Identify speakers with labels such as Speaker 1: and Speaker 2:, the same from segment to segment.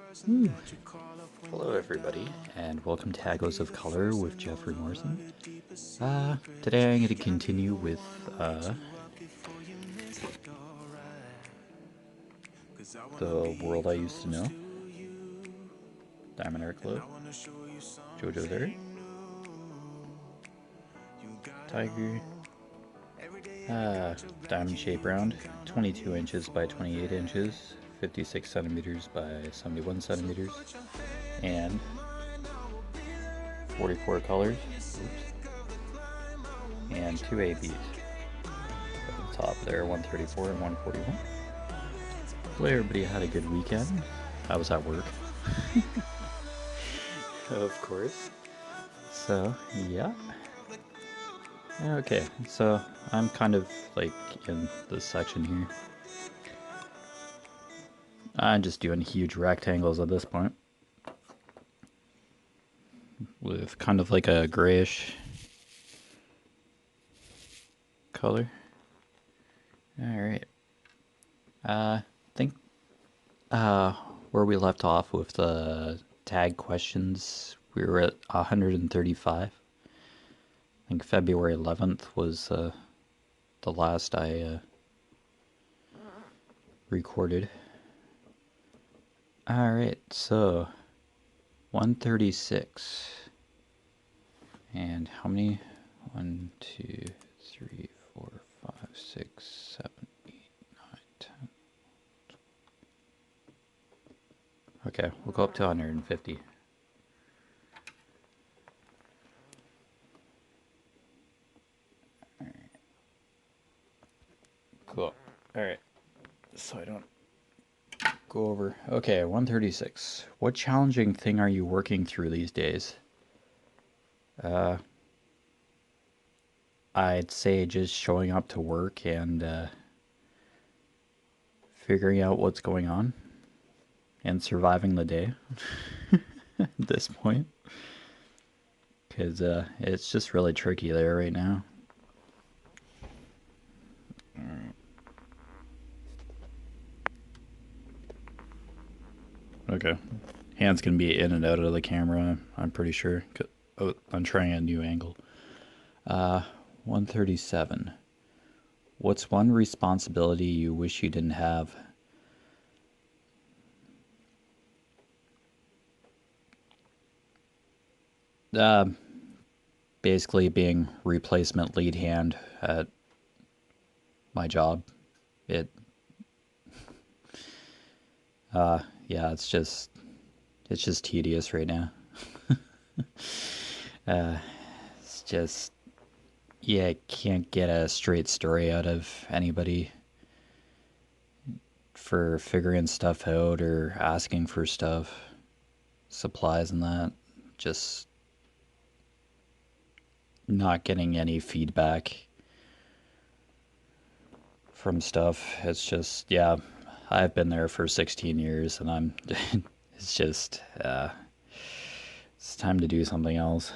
Speaker 1: Ooh. Hello everybody, and welcome to Haggles of Color with Jeffery Morrison. Today I'm going to continue with the world I used to know, Diamond Art Club, Jojoes Art, Tiger, diamond shape round, 22 inches by 28 inches, 56 centimeters by 71 centimeters, and 44 colors. Oops. And two ABs. At the top there, 134 and 141. Hopefully everybody had a good weekend. I was at work. Of course. So, yeah. Okay, so I'm kind of like in this section here. I'm just doing huge rectangles at this point. With kind of like a grayish color. Alright. I think where we left off with the tag questions, we were at 135. I think February 11th was the last I recorded. Alright, so 136. And how many? 1, 2, 3, 4, 5, 6, 7, 8, 9, 10. Okay, we'll go up to 150. Alright. Cool. Alright. So I don't go over. Okay, 136. What challenging thing are you working through these days? I'd say just showing up to work and figuring out what's going on and surviving the day at this point. Because it's just really tricky there right now. Okay. Hands can be in and out of the camera, I'm pretty sure. Oh, I'm trying a new angle. 137. What's one responsibility you wish you didn't have? Basically being replacement lead hand at my job. Yeah, it's just tedious right now. It's just, yeah, I can't get a straight story out of anybody for figuring stuff out or asking for stuff, supplies and that. Just not getting any feedback from stuff. It's just, yeah, I've been there for 16 years and I'm, it's just, it's time to do something else.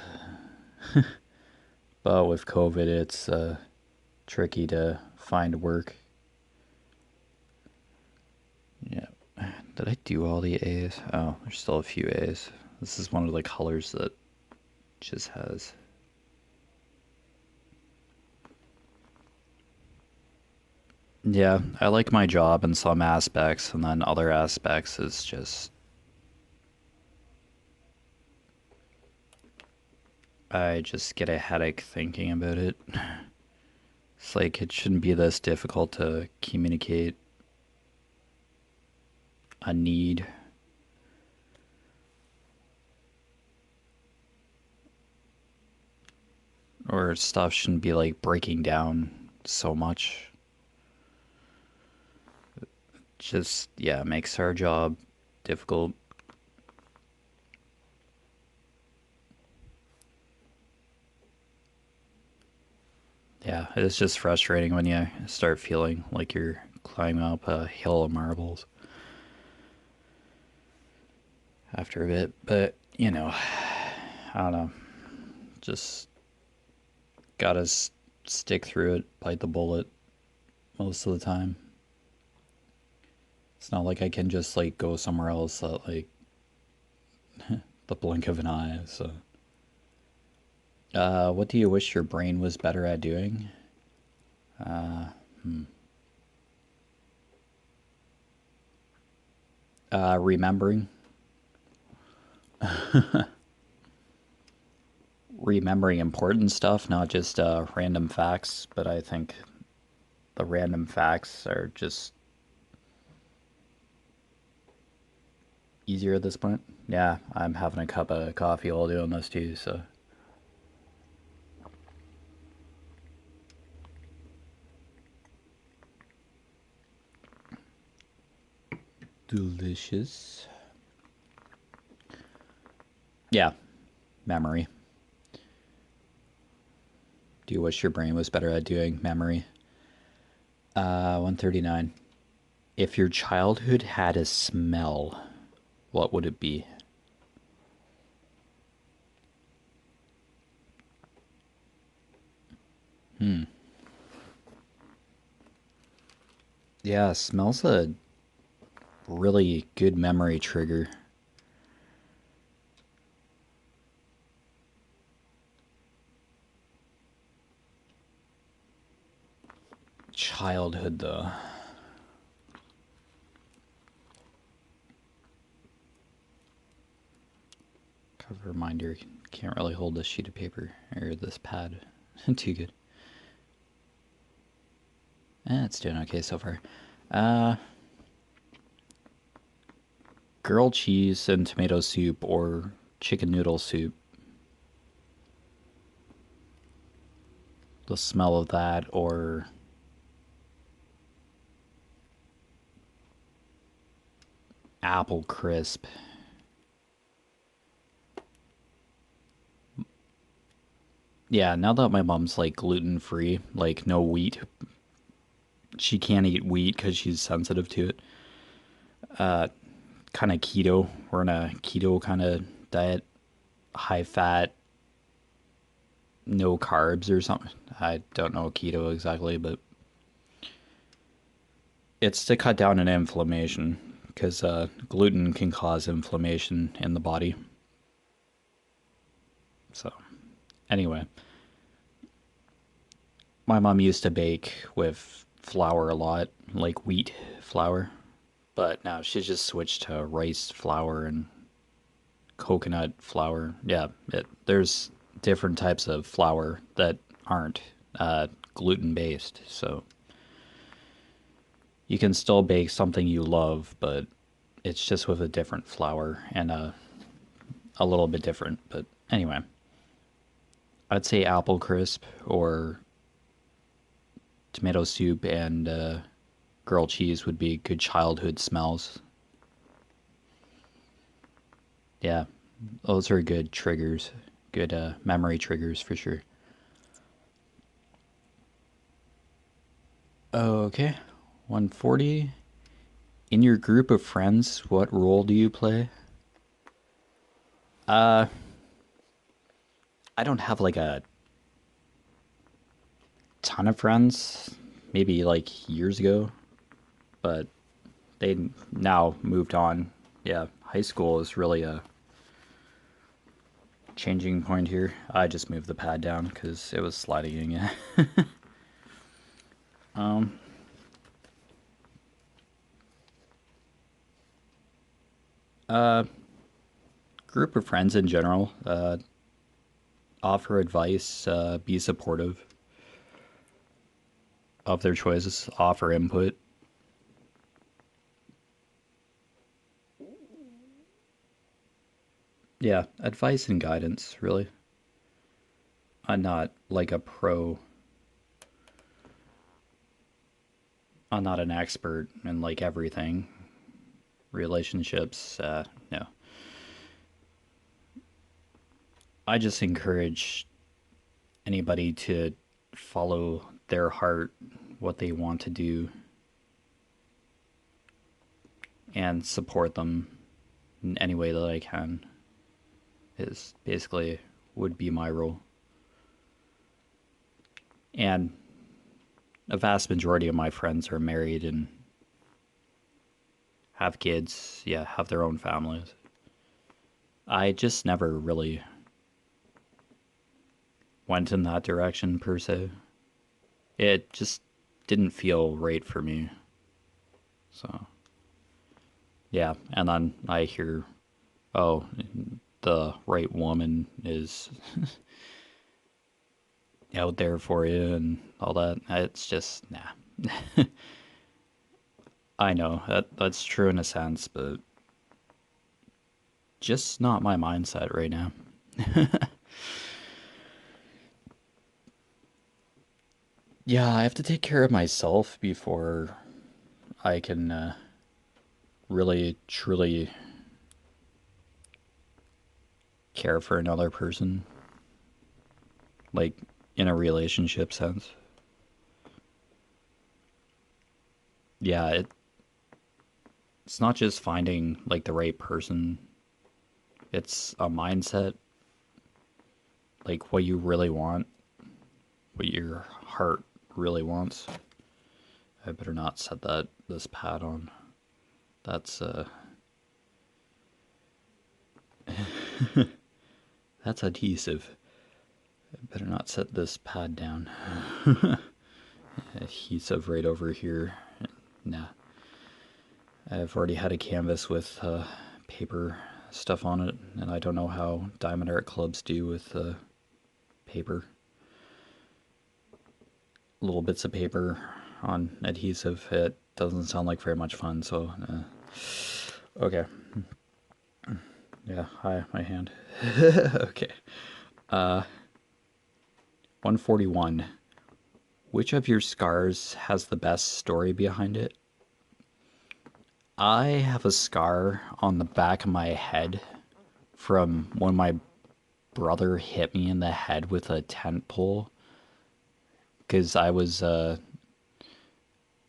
Speaker 1: But with COVID, it's tricky to find work. Yeah. Did I do all the A's? Oh, there's still a few A's. This is one of the colors that just has. Yeah, I like my job in some aspects, and then other aspects is just. I just get a headache thinking about it. It's like it shouldn't be this difficult to communicate a need. Or stuff shouldn't be like breaking down so much. Just, yeah, makes our job difficult. Yeah, it's just frustrating when you start feeling like you're climbing up a hill of marbles after a bit. But, I don't know. Just gotta stick through it, bite the bullet most of the time. It's not like I can just like go somewhere else that like the blink of an eye. So, what do you wish your brain was better at doing? Uh, hmm. Remembering. Remembering important stuff, not just random facts, but I think the random facts are just easier at this point. Yeah, I'm having a cup of coffee while doing this too, so. Delicious. Yeah, memory. Do you wish your brain was better at doing memory? 139. If your childhood had a smell, what would it be? Hmm. Yeah, smell's a really good memory trigger. Childhood, though. Cover reminder, can't really hold this sheet of paper, or this pad, too good. It's doing okay so far. Grilled cheese and tomato soup or chicken noodle soup. The smell of that, or apple crisp. Yeah, now that my mom's like gluten free, like no wheat, she can't eat wheat because she's sensitive to it. Kind of keto. We're in a keto kind of diet, high fat, no carbs or something. I don't know keto exactly, but it's to cut down on inflammation because gluten can cause inflammation in the body. So, anyway, my mom used to bake with flour a lot, like wheat flour, but now she's just switched to rice flour and coconut flour. Yeah, there's different types of flour that aren't gluten based, so you can still bake something you love, but it's just with a different flour and a little bit different. But anyway, I'd say apple crisp or tomato soup and grilled cheese would be good childhood smells. Yeah, those are good triggers, good memory triggers for sure. Okay, 140. In your group of friends, what role do you play? Uh, I don't have like a ton of friends, maybe like years ago, but they now moved on. Yeah, high school is really a changing point here. I just moved the pad down because it was sliding in. um, uh, Group of friends in general. Offer advice. Be supportive of their choices. Offer input. Yeah, advice and guidance. Really. I'm not like a pro. I'm not an expert in like everything. Relationships. No. I just encourage anybody to follow their heart, what they want to do, and support them in any way that I can. Is basically would be my role. And a vast majority of my friends are married and have kids, yeah, have their own families. I just never really went in that direction per se. It just didn't feel right for me. So, yeah. And then I hear, oh, the right woman is out there for you and all that. It's just, nah. I know that's true in a sense, but just not my mindset right now. Yeah, I have to take care of myself before I can really, truly care for another person, like in a relationship sense. Yeah, it's not just finding like the right person, it's a mindset, like what you really want, what your heart really wants. I better not set this pad on. That's that's adhesive. I better not set this pad down. Adhesive right over here. Nah. I've already had a canvas with paper stuff on it, and I don't know how diamond art clubs do with paper. Little bits of paper on adhesive. It doesn't sound like very much fun, so okay. Yeah, hi, my hand. Okay. 141. Which of your scars has the best story behind it? I have a scar on the back of my head from when my brother hit me in the head with a tent pole. Because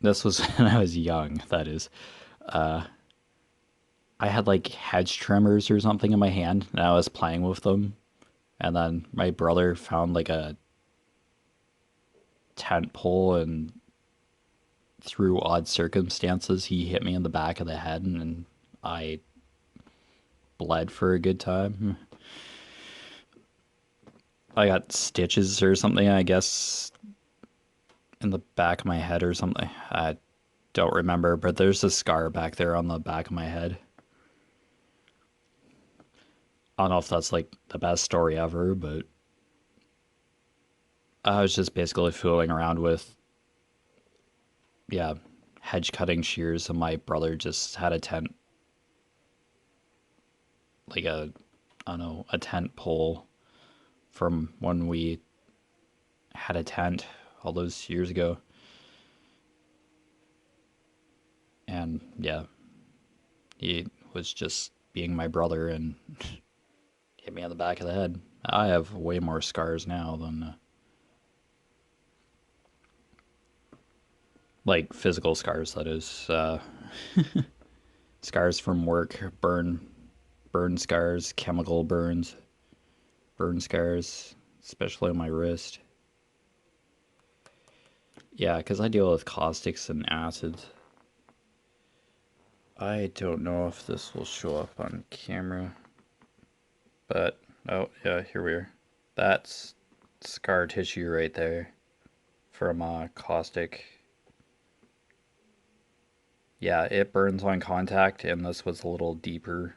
Speaker 1: this was when I was young, that is. I had like hedge trimmers or something in my hand, and I was playing with them. And then my brother found like a tent pole, and through odd circumstances, he hit me in the back of the head, and I bled for a good time. I got stitches or something, I guess, in the back of my head or something. I don't remember, but there's a scar back there on the back of my head. I don't know if that's like the best story ever, but I was just basically fooling around with, yeah, hedge cutting shears, and my brother just had a tent, like I don't know, a tent pole from when we had a tent all those years ago. And yeah, he was just being my brother and hit me on the back of the head. I have way more scars now than like physical scars. That is, scars from work, burn scars, chemical burns, burn scars, especially on my wrist. Yeah, because I deal with caustics and acids. I don't know if this will show up on camera, but oh yeah, here we are. That's scar tissue right there from caustic. Yeah, it burns on contact, and this was a little deeper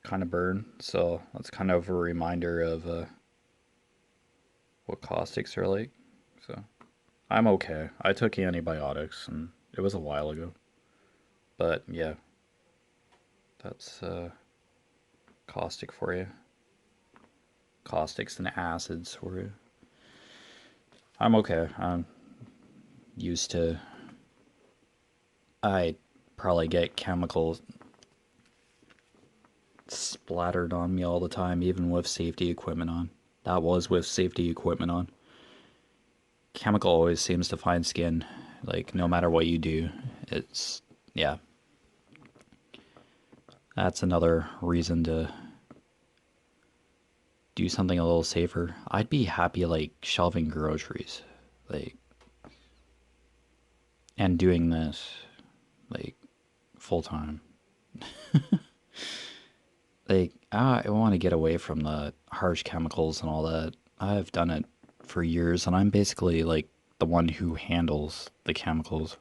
Speaker 1: kind of burn, so that's kind of a reminder of what caustics are like. So I'm okay. I took antibiotics, and it was a while ago. But yeah, that's caustic for you. Caustics and acids for you. I'm okay. I'm used to. I probably get chemicals splattered on me all the time, even with safety equipment on. That was with safety equipment on. Chemical always seems to find skin, like no matter what you do. It's, yeah. That's another reason to do something a little safer. I'd be happy like shelving groceries, like, and doing this, like, full time. like I want to get away from the harsh chemicals and all that. I've done it for years, and I'm basically like the one who handles the chemicals,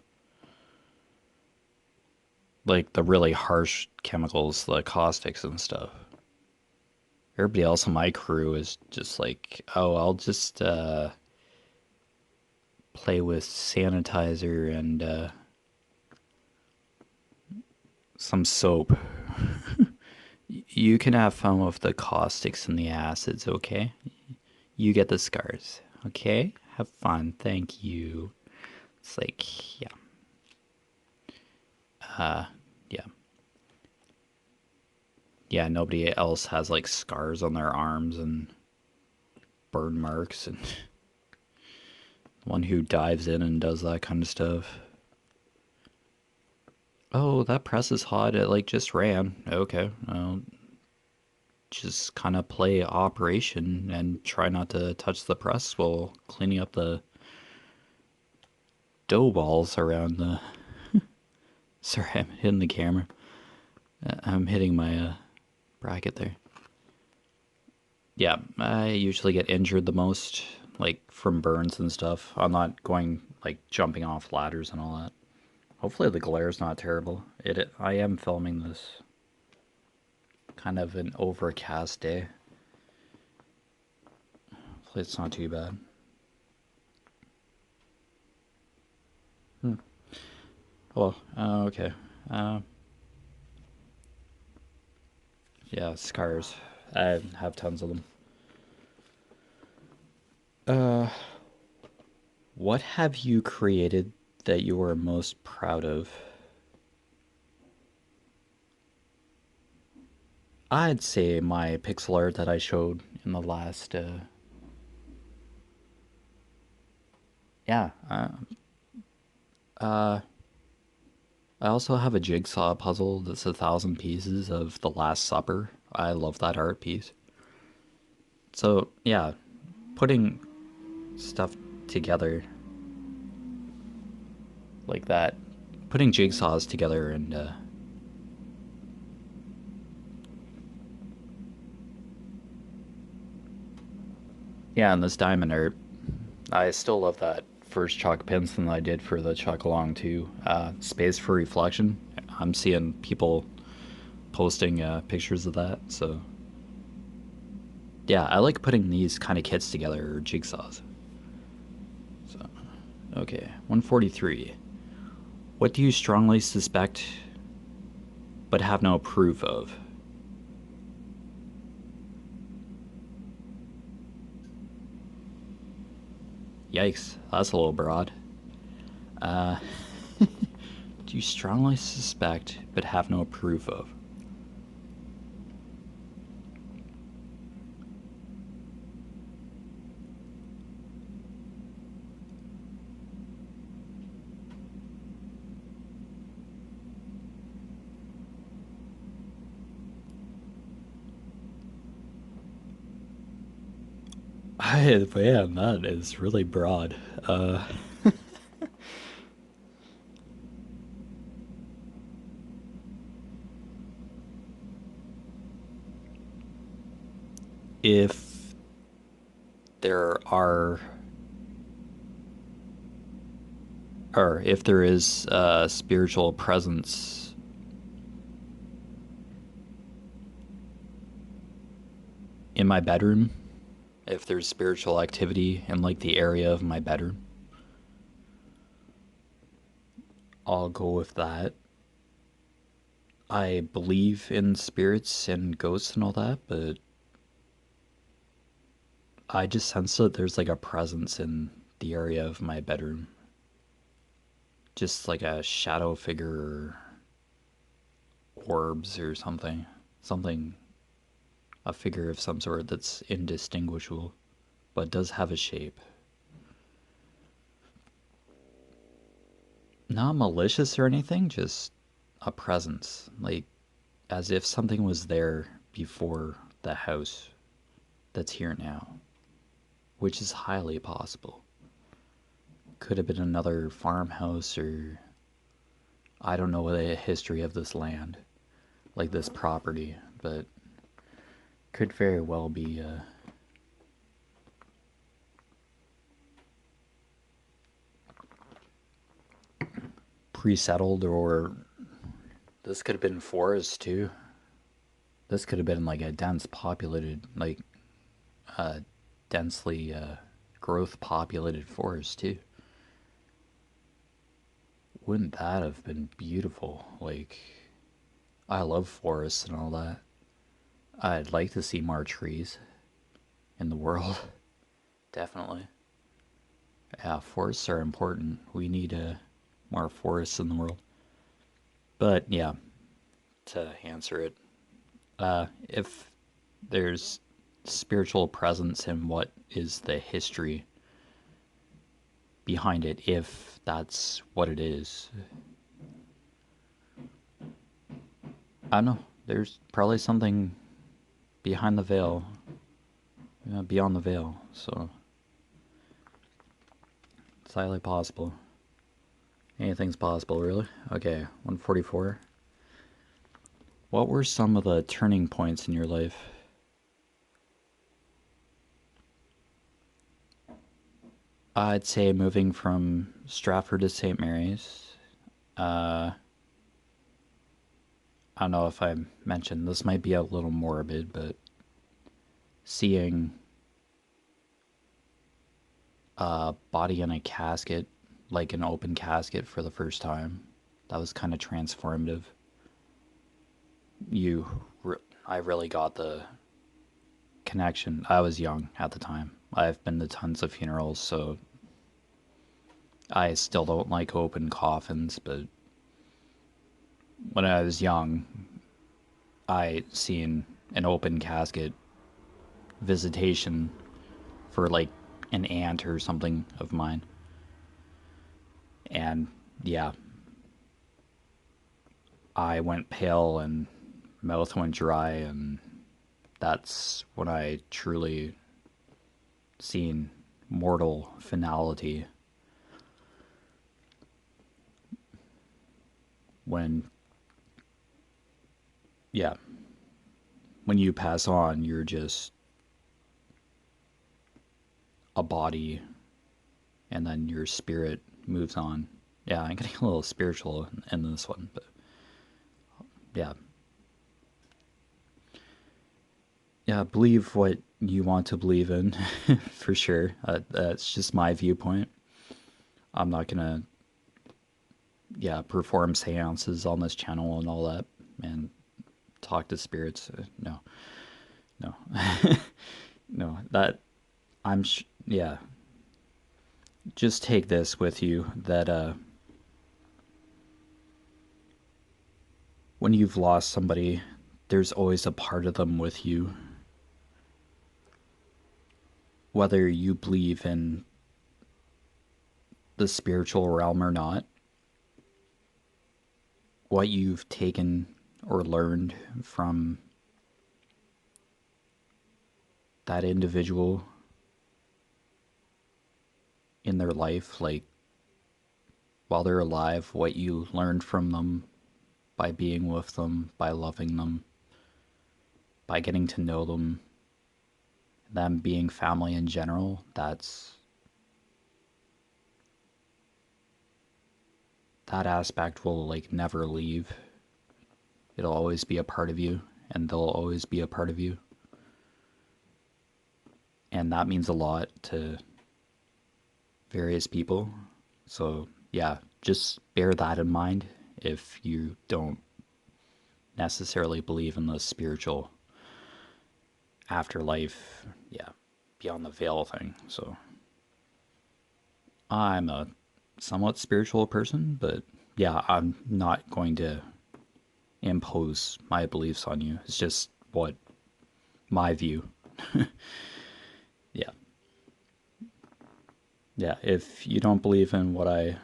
Speaker 1: like the really harsh chemicals, the caustics and stuff. Everybody else on my crew is just like, oh, I'll just play with sanitizer and some soap. You can have fun with the caustics and the acids, okay? You get the scars, okay? Have fun, thank you. It's like, yeah, yeah. Yeah, nobody else has like scars on their arms and burn marks and one who dives in and does that kind of stuff. Oh, that press is hot. It like just ran. Okay, well, just kind of play operation and try not to touch the press while cleaning up the dough balls around the. Sorry, I'm hitting the camera. I'm hitting my bracket there. Yeah, I usually get injured the most, like from burns and stuff. I'm not going like jumping off ladders and all that. Hopefully the glare's not terrible. I am filming this kind of an overcast day. Hopefully it's not too bad. Oh, okay. Uh, yeah, scars. I have tons of them. Uh, what have you created that you are most proud of? I'd say my pixel art that I showed in the last, yeah. Uh, I also have a jigsaw puzzle that's 1,000 pieces of The Last Supper. I love that art piece. So, yeah, putting stuff together like that, putting jigsaws together and, yeah, and this diamond art, I still love that first chalk pencil I did for the chalk along too. Space for reflection. I'm seeing people posting pictures of that. So yeah, I like putting these kind of kits together or jigsaws. So okay, 143. What do you strongly suspect but have no proof of? Yikes, that's a little broad. Uh, do you strongly suspect but have no proof of? Man, that is really broad. If there are, or if there is a spiritual presence in my bedroom, if there's spiritual activity in like the area of my bedroom, I'll go with that. I believe in spirits and ghosts and all that, but I just sense that there's like a presence in the area of my bedroom. Just like a shadow figure or orbs or something. Something, a figure of some sort that's indistinguishable, but does have a shape. Not malicious or anything, just a presence. Like as if something was there before the house that's here now, which is highly possible. Could have been another farmhouse, or I don't know the history of this land, like this property, but could very well be pre-settled, or this could have been forest too. This could have been like a dense populated, like densely growth populated forest too. Wouldn't that have been beautiful? Like, I love forests and all that. I'd like to see more trees in the world. Definitely. Yeah, forests are important. We need more forests in the world. But yeah, to answer it, if there's spiritual presence in what is the history behind it, if that's what it is, I don't know. There's probably something behind the veil, beyond the veil. So it's highly possible. Anything's possible, really. Okay, 144. What were some of the turning points in your life? I'd say moving from Stratford to St. Mary's. I don't know if I mentioned this, might be a little morbid, but seeing a body in a casket, like an open casket for the first time, that was kind of transformative. I really got the connection. I was young at the time. I've been to tons of funerals, so I still don't like open coffins, but when I was young, I seen an open casket visitation for like an aunt or something of mine. And yeah, I went pale and mouth went dry, and that's when I truly seen mortal finality. When, yeah, when you pass on, you're just a body, and then your spirit moves on. Yeah, I'm getting a little spiritual in this one, but yeah. Yeah, believe what you want to believe in, for sure. That's just my viewpoint. I'm not gonna, yeah, perform seances on this channel and all that, and talk to spirits. No, no, no. That yeah. Just take this with you that when you've lost somebody, there's always a part of them with you. Whether you believe in the spiritual realm or not, what you've taken or learned from that individual in their life, like while they're alive, what you learned from them by being with them, by loving them, by getting to know them being family in general, that aspect will like never leave. It'll always be a part of you, and they'll always be a part of you. And that means a lot to various people. So yeah, just bear that in mind if you don't necessarily believe in the spiritual afterlife, yeah, beyond the veil thing. So I'm a somewhat spiritual person, but yeah, I'm not going to impose my beliefs on you. It's just what my view. Yeah. Yeah, if you don't believe in what I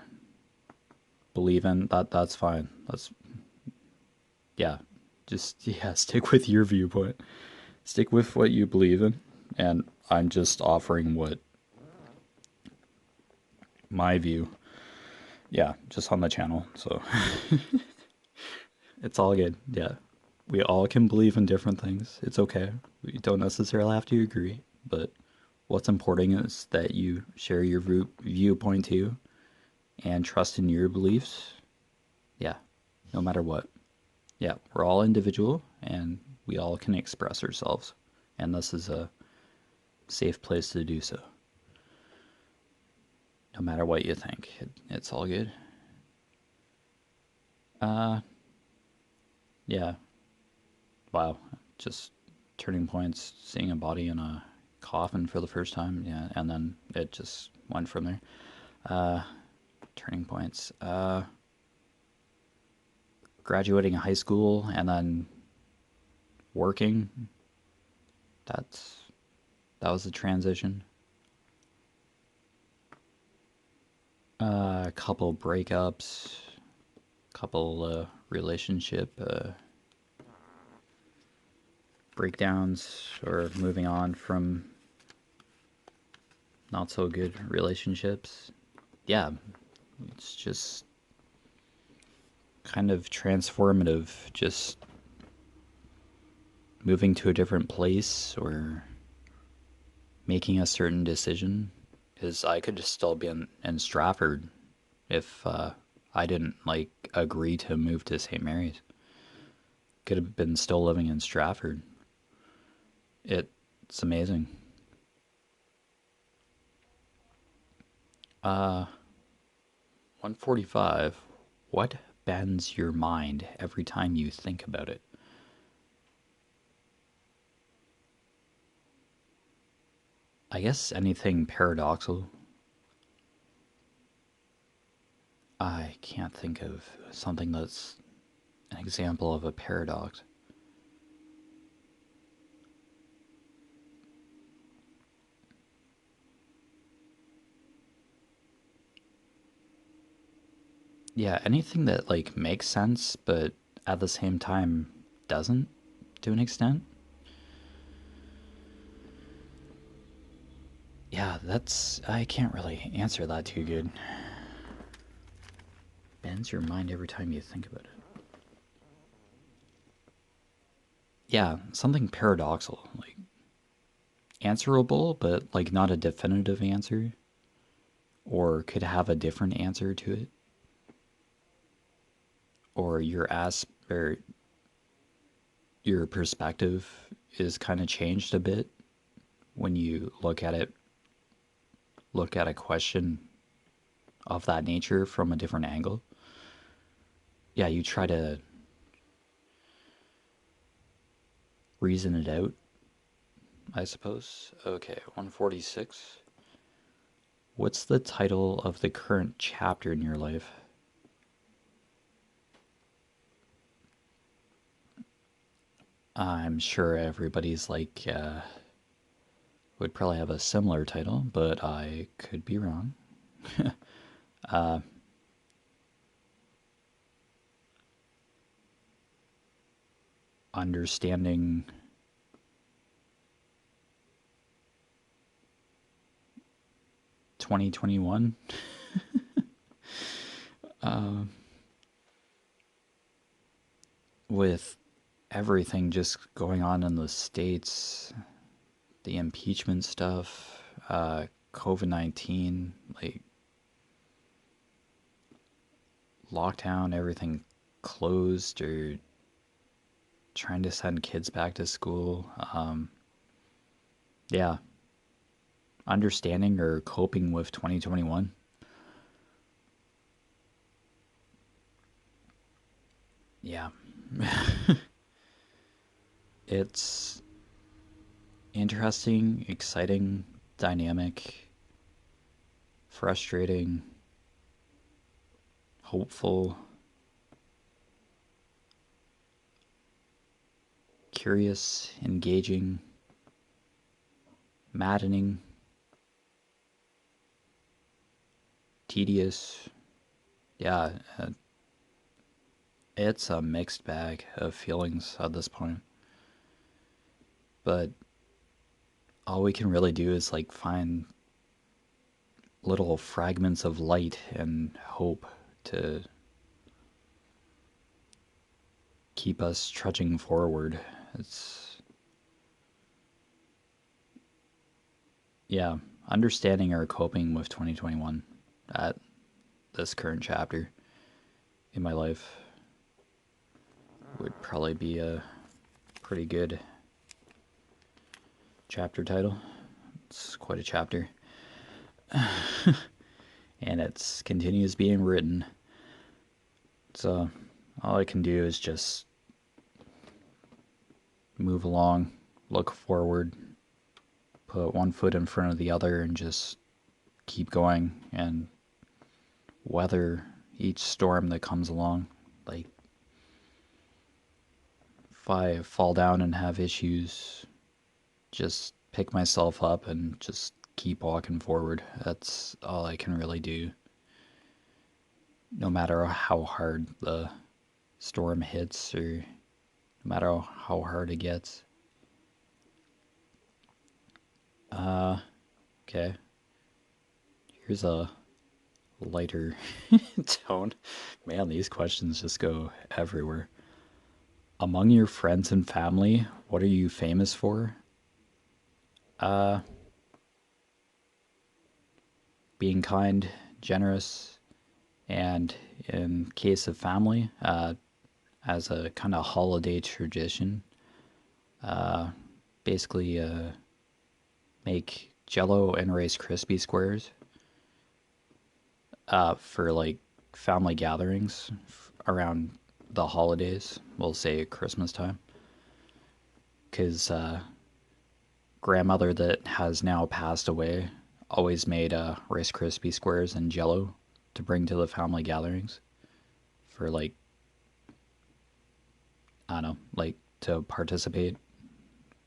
Speaker 1: believe in, that's fine. That's yeah. Just yeah, stick with your viewpoint. Stick with what you believe in, and I'm just offering what my view. Yeah, just on the channel. So it's all good. Yeah. We all can believe in different things. It's okay. We don't necessarily have to agree, but what's important is that you share your viewpoint too and trust in your beliefs. Yeah, no matter what. Yeah, we're all individual and we all can express ourselves. And this is a safe place to do so. No matter what you think, it's all good. Uh, yeah. Wow. Just turning points, seeing a body in a coffin for the first time. Yeah, and then it just went from there. Uh, Turning points. Graduating high school and then working. That's that was a transition. A couple breakups, couple relationship breakdowns, or moving on from not so good relationships. Yeah, it's just kind of transformative, just moving to a different place or making a certain decision. Because I could just still be in Stratford if I didn't like agree to move to St. Mary's. Could have been still living in Stratford. It's amazing. 145. What bends your mind every time you think about it? I guess anything paradoxical. I can't think of something that's an example of a paradox. Yeah, anything that like makes sense but at the same time doesn't to an extent. Yeah, that's I can't really answer that too good. Bends your mind every time you think about it. Yeah, something paradoxical, like answerable but like not a definitive answer or could have a different answer to it or or your perspective is kind of changed a bit when you look at a question of that nature from a different angle. Yeah, you try to reason it out, I suppose. Okay, 146. What's the title of the current chapter in your life? I'm sure everybody's like, would probably have a similar title, but I could be wrong. Understanding 2021. With everything just going on in the States, the impeachment stuff, COVID 19, like lockdown, everything closed, or trying to send kids back to school. Yeah, understanding or coping with 2021. Yeah, it's interesting, exciting, dynamic, frustrating, hopeful, curious, engaging, maddening, tedious. Yeah, it's a mixed bag of feelings at this point. But all we can really do is like find little fragments of light and hope to keep us trudging forward. It's, yeah, understanding or coping with 2021 at this current chapter in my life would probably be a pretty good chapter title. It's quite a chapter. And it continues being written. So all I can do is just move along, look forward, put one foot in front of the other, and just keep going and weather each storm that comes along. Like, if I fall down and have issues, just pick myself up and just keep walking forward. That's all I can really do. No matter how hard the storm hits or no matter how hard it gets. Okay. Here's a lighter tone. Man, these questions just go everywhere. Among your friends and family, what are you famous for? Being kind, generous, and in case of family, as a kind of holiday tradition, basically make Jello and Rice Krispie squares for like family gatherings around the holidays. We'll say Christmas time, because grandmother that has now passed away always made Rice Krispie squares and Jello to bring to the family gatherings for like, I don't know, like to participate,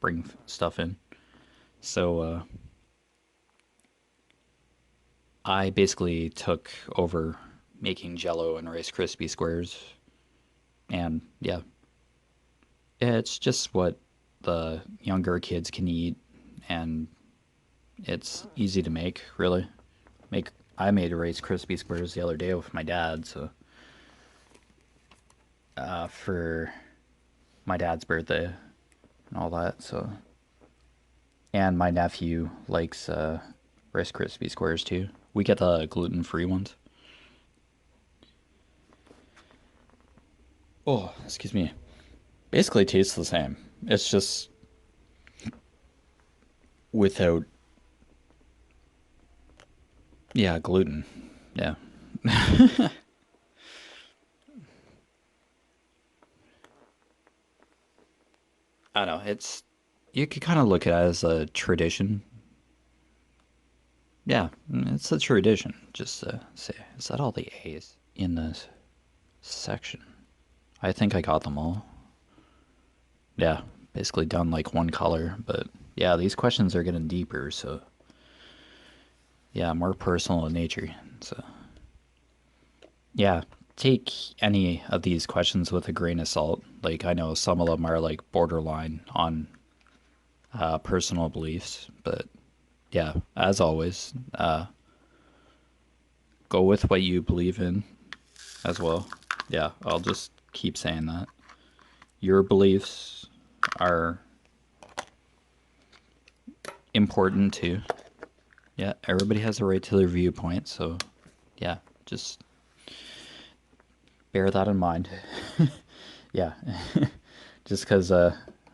Speaker 1: bring stuff in. So I basically took over making Jello and Rice Krispie squares, and yeah, it's just what the younger kids can eat, and it's easy to make. Really, make I made Rice Krispie squares the other day with my dad, so for my dad's birthday and all that. So, and my nephew likes Rice Krispie squares too. We get the gluten-free ones. Oh, excuse me. Basically tastes the same. It's just without, yeah, gluten. Yeah. I don't know. You could kind of look at it as a tradition. Yeah, it's a tradition. Just say, is that all the A's in this section? I think I got them all. Yeah, basically done like one color, but yeah, these questions are getting deeper, so yeah, more personal in nature. So yeah, take any of these questions with a grain of salt. Like, I know some of them are like borderline on personal beliefs, but yeah, as always, go with what you believe in as well. Yeah, I'll just keep saying that. Your beliefs are important too. Yeah, everybody has a right to their viewpoint, so yeah, just bear that in mind. Yeah, just because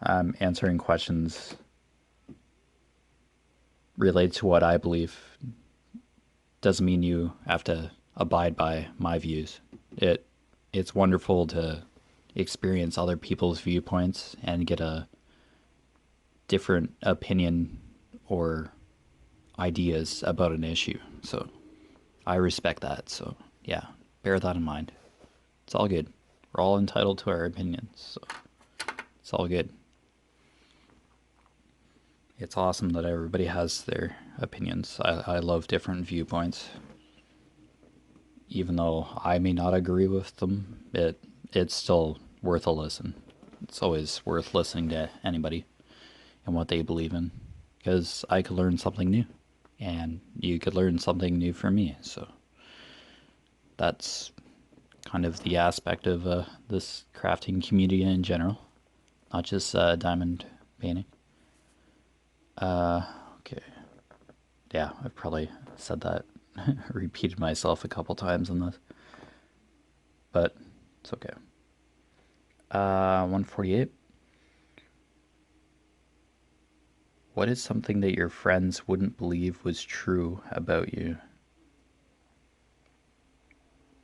Speaker 1: I'm answering questions related to what I believe doesn't mean you have to abide by my views. It's wonderful to experience other people's viewpoints and get a different opinion or ideas about an issue. So I respect that. So yeah, bear that in mind. It's all good. We're all entitled to our opinions. So it's all good. It's awesome that everybody has their opinions. I love different viewpoints. Even though I may not agree with them, it's still worth a listen. It's always worth listening to anybody and what they believe in, because I could learn something new, and you could learn something new from me. So that's kind of the aspect of this crafting community in general, not just diamond painting. Okay. Yeah, I've probably said that, repeated myself a couple times in this, but it's okay. 148. What is something that your friends wouldn't believe was true about you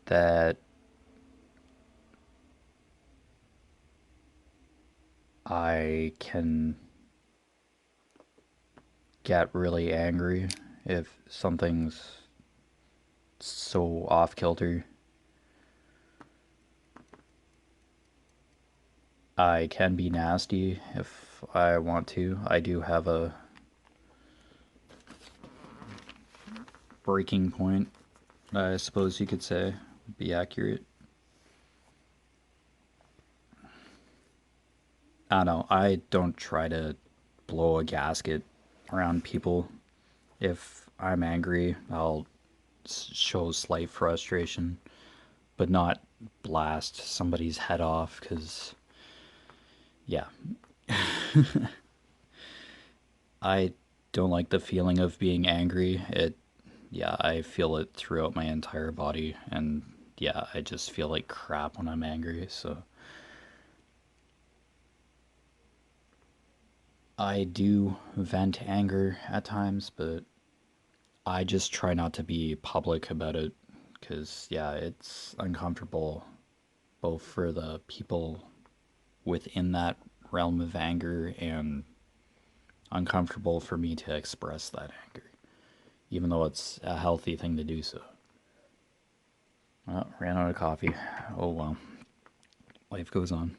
Speaker 1: that I can get really angry if something's so off kilter? I can be nasty if I want to. I do have a breaking point, I suppose you could say, would be accurate. I don't know. I don't try to blow a gasket around people. If I'm angry, I'll show slight frustration, but not blast somebody's head off, because, yeah. I don't like the feeling of being angry. Yeah, I feel it throughout my entire body, and yeah, I just feel like crap when I'm angry, so I do vent anger at times, but I just try not to be public about it, because, yeah, it's uncomfortable both for the people within that realm of anger and uncomfortable for me to express that anger, even though it's a healthy thing to do so. Well, ran out of coffee. Oh well. Life goes on.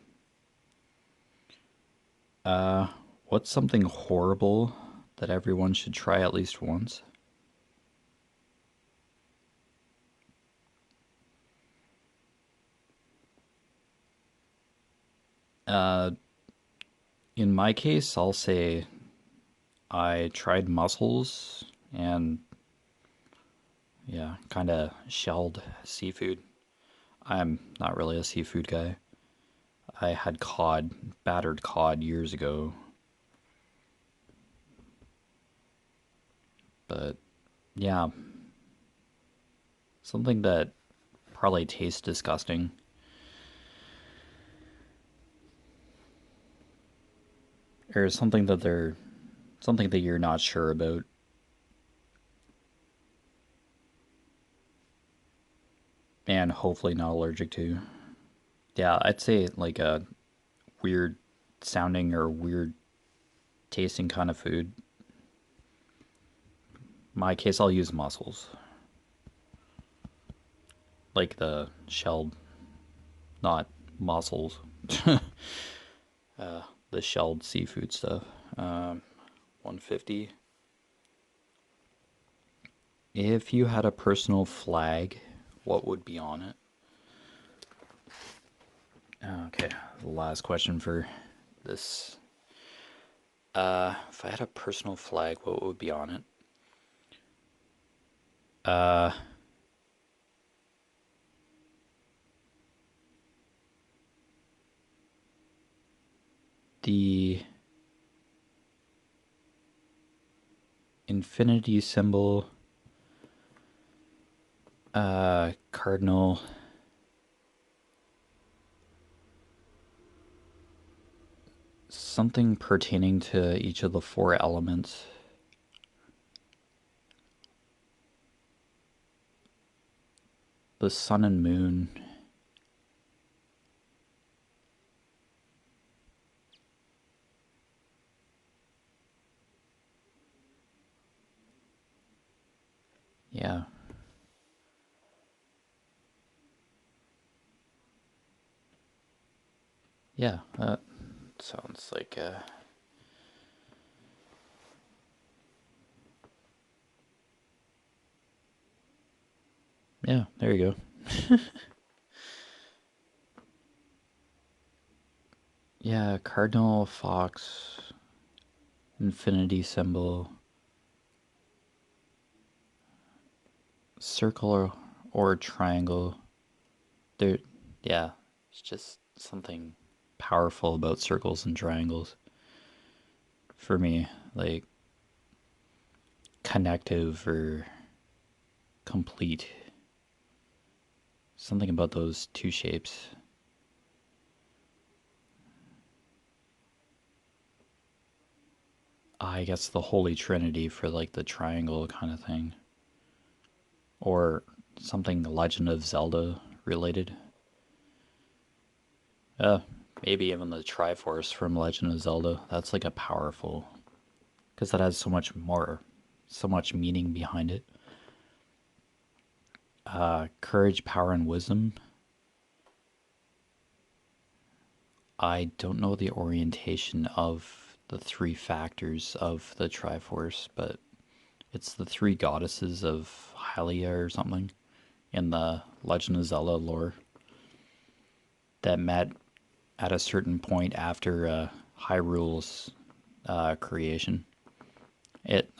Speaker 1: What's something horrible that everyone should try at least once? Uh, in my case, I'll say I tried mussels and, yeah, kind of shelled seafood. I'm not really a seafood guy. I had cod, battered cod years ago, but yeah, something that probably tastes disgusting, or something that you're not sure about. And hopefully not allergic to. Yeah, I'd say like a weird sounding or weird tasting kind of food. In my case, I'll use mussels, like the shelled, not mussels, the shelled seafood stuff. 150. If you had a personal flag, what would be on it? Okay, the last question for this. If I had a personal flag, what would be on it? Uh, the infinity symbol, cardinal, something pertaining to each of the four elements. The sun and moon. Yeah. Yeah, that sounds like yeah, there you go. Yeah, cardinal, fox, infinity symbol, circle or triangle. There, yeah, it's just something powerful about circles and triangles for me, like connective or complete. Something about those two shapes. I guess the Holy Trinity for like the triangle kind of thing. Or something Legend of Zelda related. Uh, Maybe even the Triforce from Legend of Zelda. That's like a powerful, because that has so much more, so much meaning behind it. Courage, power, and wisdom. I don't know the orientation of the three factors of the Triforce, but it's the three goddesses of Hylia or something in the Legend of Zelda lore that met at a certain point after Hyrule's creation.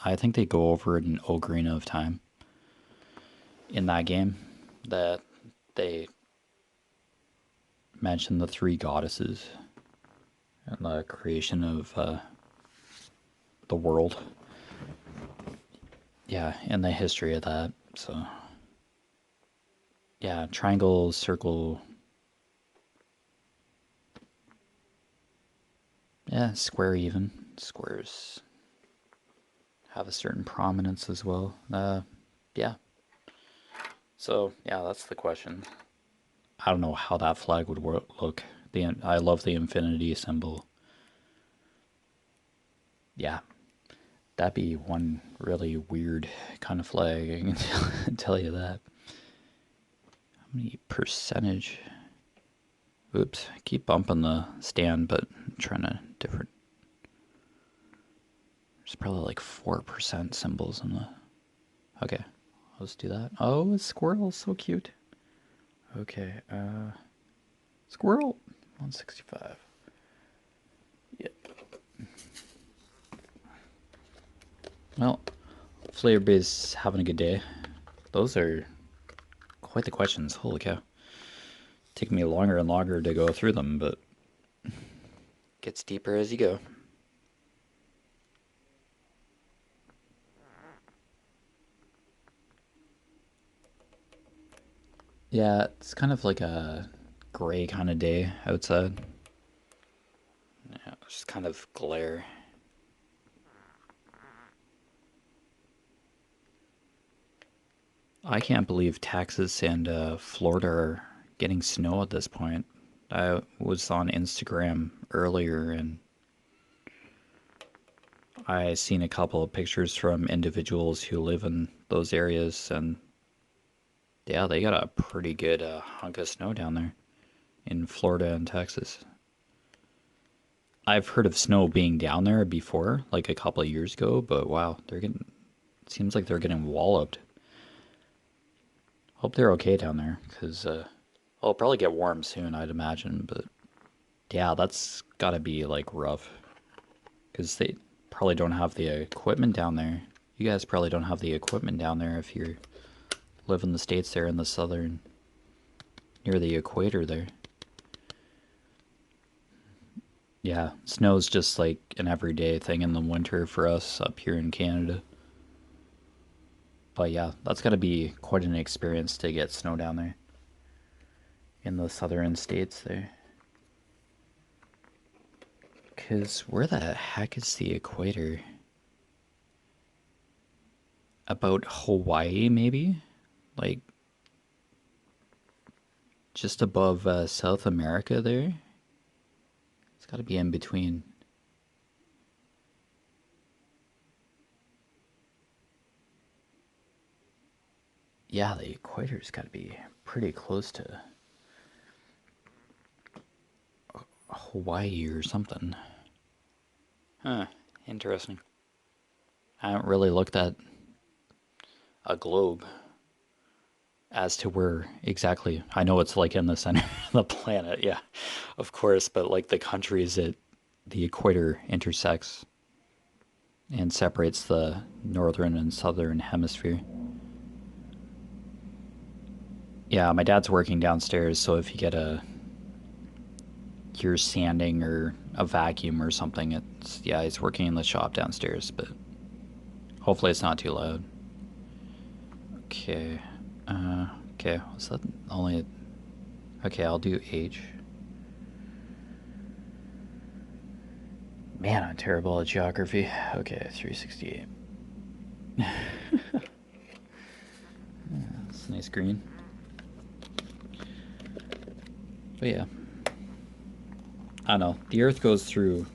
Speaker 1: I think they go over it in Ocarina of Time in that game that they mention the three goddesses and the creation of the world. Yeah, and the history of that. So, yeah, triangle, circle. Yeah, square even. Squares have a certain prominence as well. Yeah. So, yeah, that's the question. I don't know how that flag would look. I love the infinity symbol. Yeah, that'd be one really weird kind of flag. I can tell you that. How many percentage? Oops, I keep bumping the stand, but I'm trying to different. There's probably like 4% symbols in the. Okay, let's do that. Oh, a squirrel, so cute. Okay, squirrel, 165. Yep. Well, hopefully everybody's having a good day. Those are quite the questions. Holy cow. Taking me longer and longer to go through them, but gets deeper as you go. Yeah, it's kind of like a gray kind of day outside. Yeah, just kind of glare. I can't believe Texas and Florida are getting snow at this point. I was on Instagram earlier and I seen a couple of pictures from individuals who live in those areas, and yeah, they got a pretty good hunk of snow down there in Florida and Texas. I've heard of snow being down there before, like a couple of years ago, but wow, they're getting. It seems like they're getting walloped. Hope they're okay down there, because it'll probably get warm soon, I'd imagine. But yeah, that's gotta be like rough, because they probably don't have the equipment down there. You guys probably don't have the equipment down there if you live in the States there in the southern, near the equator there. Yeah, snow's just like an everyday thing in the winter for us up here in Canada. But yeah, that's got to be quite an experience to get snow down there in the southern states there. Because where the heck is the equator? About Hawaii, maybe? Like, just above South America there? It's got to be in between. Yeah, the equator's got to be pretty close to Hawaii or something. Huh, interesting. I haven't really looked at a globe as to where exactly. I know it's like in the center of the planet, yeah, of course, but like the countries that the equator intersects and separates the northern and southern hemisphere. Yeah, my dad's working downstairs, so if you get a hear sanding or a vacuum or something, it's yeah, he's working in the shop downstairs, but hopefully it's not too loud. Okay. Okay, was that only okay, I'll do H. Man, I'm terrible at geography. Okay, 368. That's a nice green. But yeah. I don't know. The Earth goes through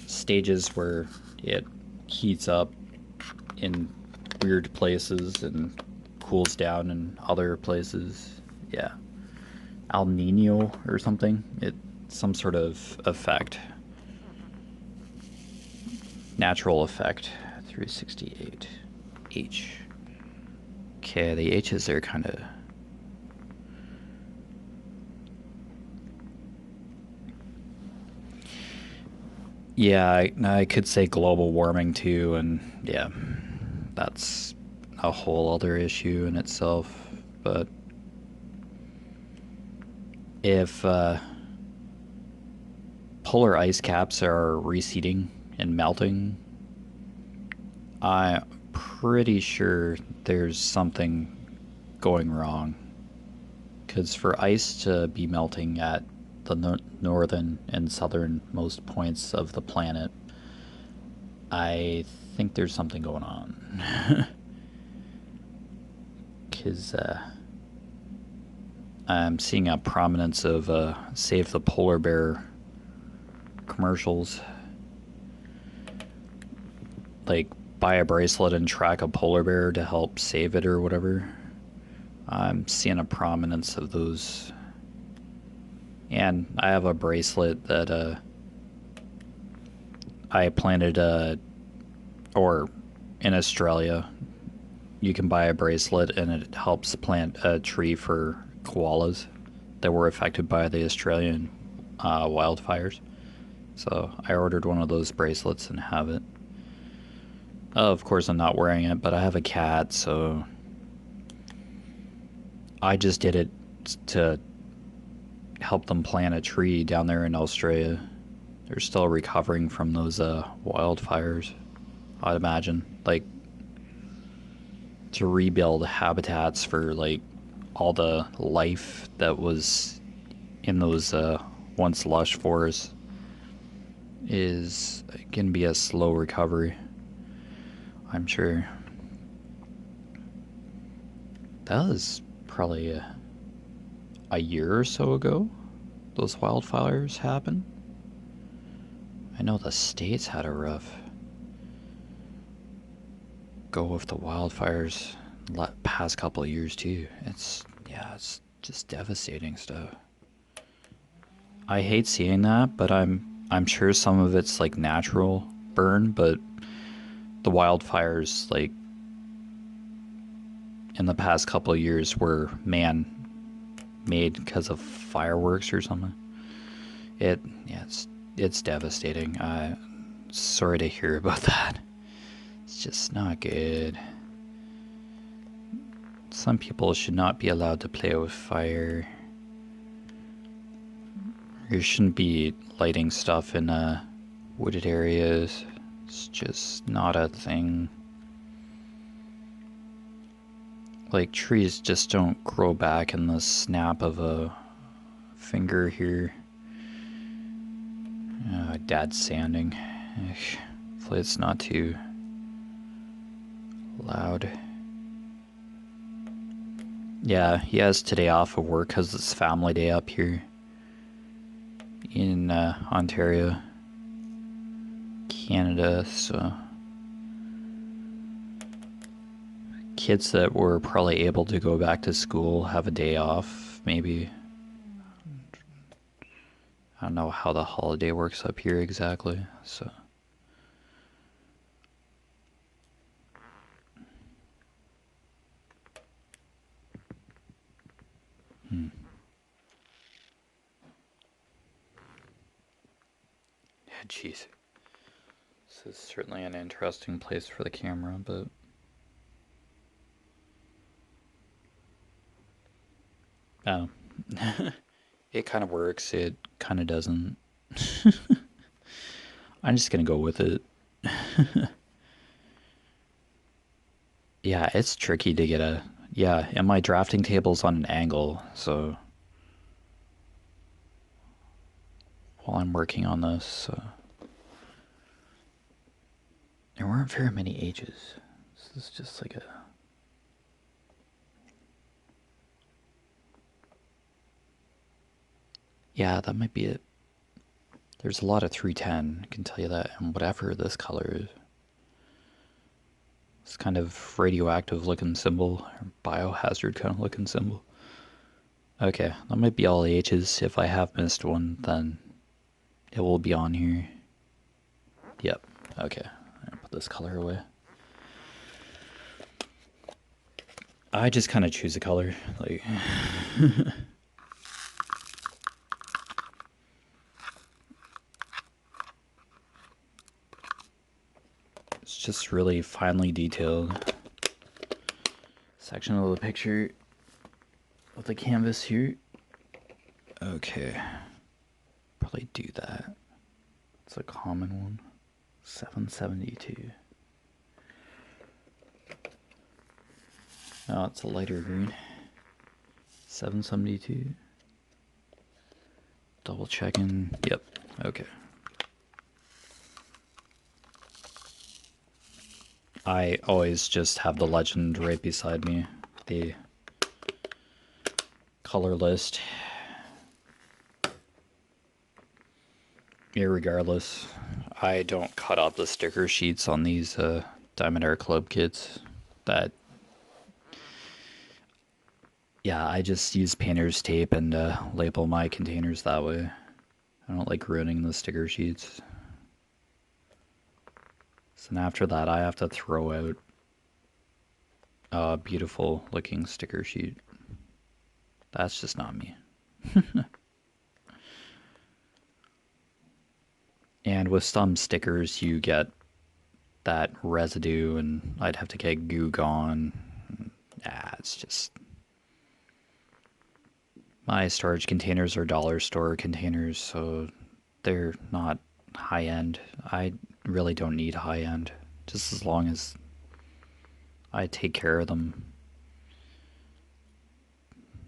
Speaker 1: stages where it heats up in weird places and cools down in other places. Yeah. El Nino or something. It's some sort of effect. Natural effect. 368. H. Okay, the H's are kind of. Yeah, I could say global warming too, and yeah, that's a whole other issue in itself. But if polar ice caps are receding and melting, I'm pretty sure there's something going wrong. Because for ice to be melting at the northern and southernmost points of the planet, I think there's something going on. Because I'm seeing a prominence of Save the Polar Bear commercials. Like, buy a bracelet and track a polar bear to help save it or whatever. I'm seeing a prominence of those. And I have a bracelet that I planted, or in Australia, you can buy a bracelet and it helps plant a tree for koalas that were affected by the Australian wildfires. So I ordered one of those bracelets and have it. Of course, I'm not wearing it, but I have a cat, so I just did it to help them plant a tree down there in Australia. They're still recovering from those wildfires, I'd imagine. Like, to rebuild habitats for, like, all the life that was in those once lush forests is can be a slow recovery, I'm sure. That was probably a year or so ago those wildfires happened. I know the States had a rough go with the wildfires past couple of years too. It's just devastating stuff. I hate seeing that, but I'm sure some of it's like natural burn, but the wildfires like in the past couple of years were man made because of fireworks or something. It yeah, it's devastating. Sorry to hear about that. It's just not good. Some people should not be allowed to play with fire. You shouldn't be lighting stuff in wooded areas. It's just not a thing. Like, trees just don't grow back in the snap of a finger here. Dad's sanding. Hopefully it's not too loud. Yeah, he has today off of work because it's family day up here in Ontario, Canada, so kids that were probably able to go back to school have a day off, maybe. I don't know how the holiday works up here exactly, so. Yeah, jeez. This is certainly an interesting place for the camera, but Oh. It kind of works, it kind of doesn't. I'm just gonna go with it. Yeah, it's tricky to get a... Yeah, and my drafting table's on an angle, so... While I'm working on this, there weren't very many H's. This is just like a... Yeah, that might be it. There's a lot of 310, I can tell you that, and whatever this color is. It's kind of radioactive looking symbol, or biohazard kind of looking symbol. Okay, that might be all H's. If I have missed one, then it will be on here. Yep, okay. I'm gonna put this color away. I just kind of choose a color, like... It's just really finely detailed section of the picture of the canvas here. Okay, probably do that. It's a common one. 772. Oh, it's a lighter green. 772. Double checking. Yep. Okay. I always just have the legend right beside me. The color list. Irregardless, I don't cut up the sticker sheets on these Diamond Art Club kits. That... Yeah, I just use painter's tape and label my containers that way. I don't like ruining the sticker sheets. So then after that, I have to throw out a beautiful looking sticker sheet. That's just not me. And with some stickers, you get that residue, and I'd have to get Goo Gone. It's just... My storage containers are dollar store containers, so they're not high end. I really don't need high end, just as long as I take care of them,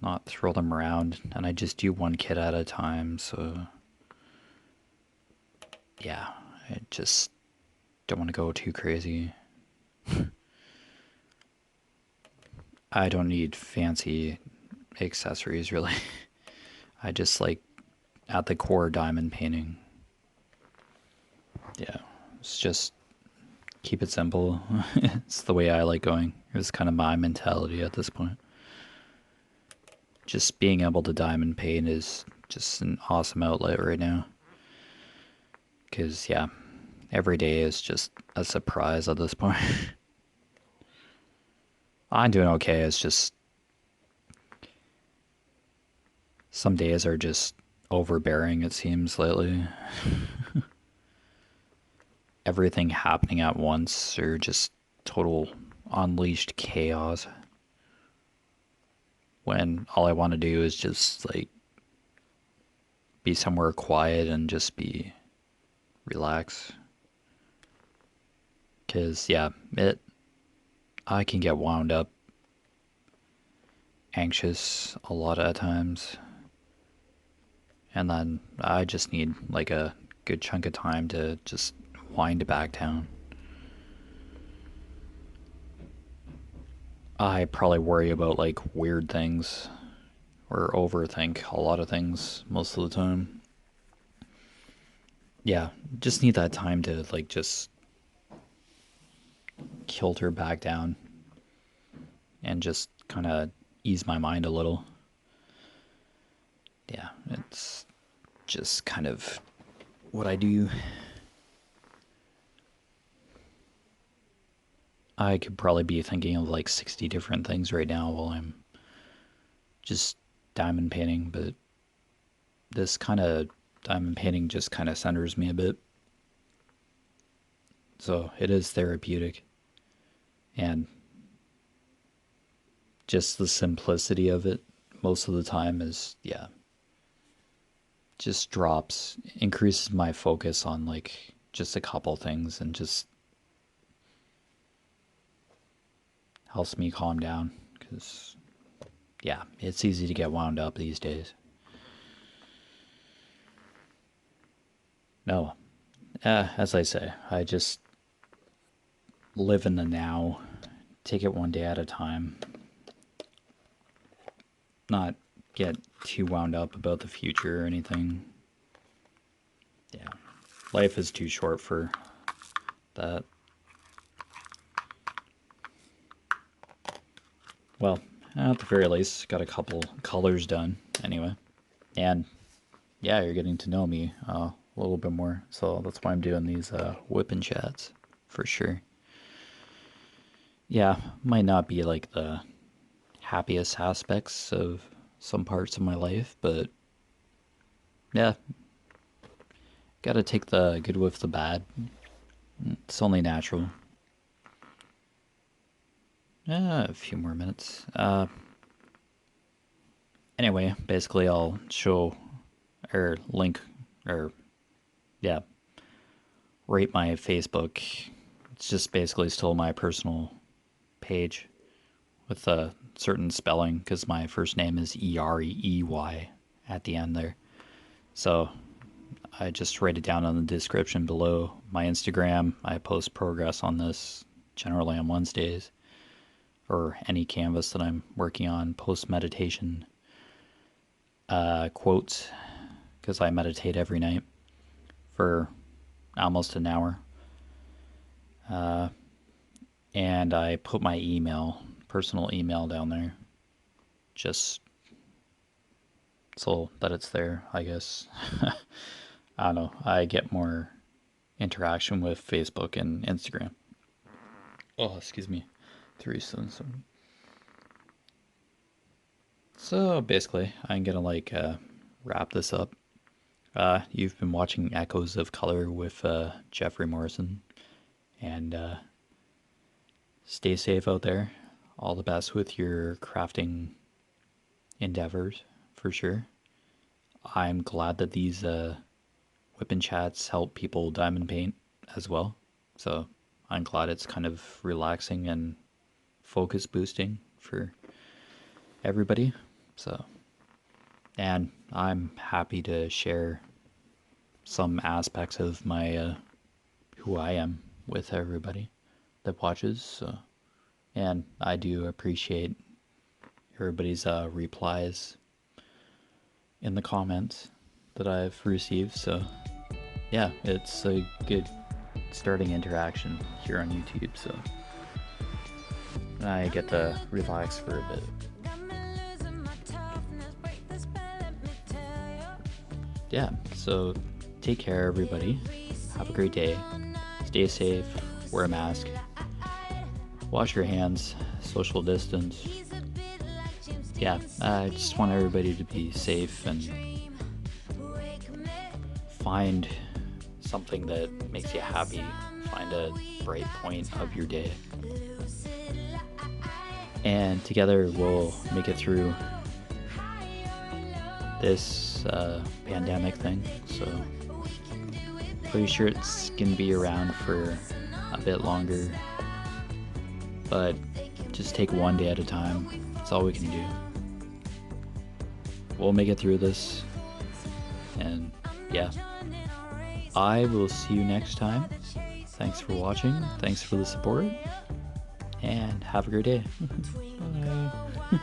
Speaker 1: not throw them around, and I just do one kit at a time, so yeah, I just don't want to go too crazy. I don't need fancy accessories, really. I just like, at the core, diamond painting. Yeah, it's just keep it simple. It's the way I like going. It's kind of my mentality at this point. Just being able to diamond paint is just an awesome outlet right now. Because, yeah, every day is just a surprise at this point. I'm doing okay. It's just some days are just overbearing, it seems, lately. Everything happening at once, or just total unleashed chaos. When all I want to do is just, like, be somewhere quiet and just be relax. Because, yeah, I can get wound up, anxious a lot of times. And then I just need, like, a good chunk of time to just wind back down. I probably worry about, like, weird things, or overthink a lot of things most of the time. Yeah, just need that time to, like, just kilter back down and just kind of ease my mind a little. Yeah, it's just kind of what I do. I could probably be thinking of like 60 different things right now while I'm just diamond painting, but this kind of diamond painting just kind of centers me a bit. So it is therapeutic. And just the simplicity of it most of the time is, yeah, just drops, increases my focus on like just a couple things and just helps me calm down because, yeah, it's easy to get wound up these days. No, as I say, I just live in the now, take it one day at a time, not get too wound up about the future or anything. Yeah, life is too short for that. Well, at the very least, got a couple colors done anyway. And yeah, you're getting to know me a little bit more. So that's why I'm doing these whipping chats for sure. Yeah, might not be like the happiest aspects of some parts of my life, but yeah, gotta take the good with the bad. It's only natural. A few more minutes. Anyway, basically, I'll show or link or yeah, rate my Facebook. It's just basically still my personal page with a certain spelling because my first name is Ereey at the end there. So I just write it down in the description below. My Instagram, I post progress on this generally on Wednesdays or any canvas that I'm working on, post meditation quotes because I meditate every night for almost an hour. And I put my personal email down there just so that it's there, I guess. I don't know. I get more interaction with Facebook and Instagram. Oh, excuse me. 377. So basically, I'm gonna like wrap this up. You've been watching Echoes of Color with Jefferey Morrison, and stay safe out there. All the best with your crafting endeavors, for sure. I'm glad that these whipping chats help people diamond paint as well. So I'm glad it's kind of relaxing and focus boosting for everybody. So, and I'm happy to share some aspects of my who I am with everybody that watches. So, and I do appreciate everybody's replies in the comments that I've received. So, yeah, it's a good starting interaction here on YouTube. So, I get to relax for a bit. Yeah, so take care, everybody. Have a great day. Stay safe. Wear a mask. Wash your hands. Social distance. Yeah, I just want everybody to be safe and find something that makes you happy. Find a bright point of your day. And together we'll make it through this pandemic thing. So pretty sure it's gonna be around for a bit longer, but just take one day at a time. That's all we can do. We'll make it through this, and yeah, I will see you next time. Thanks for watching, thanks for the support, and have a great day. Bye.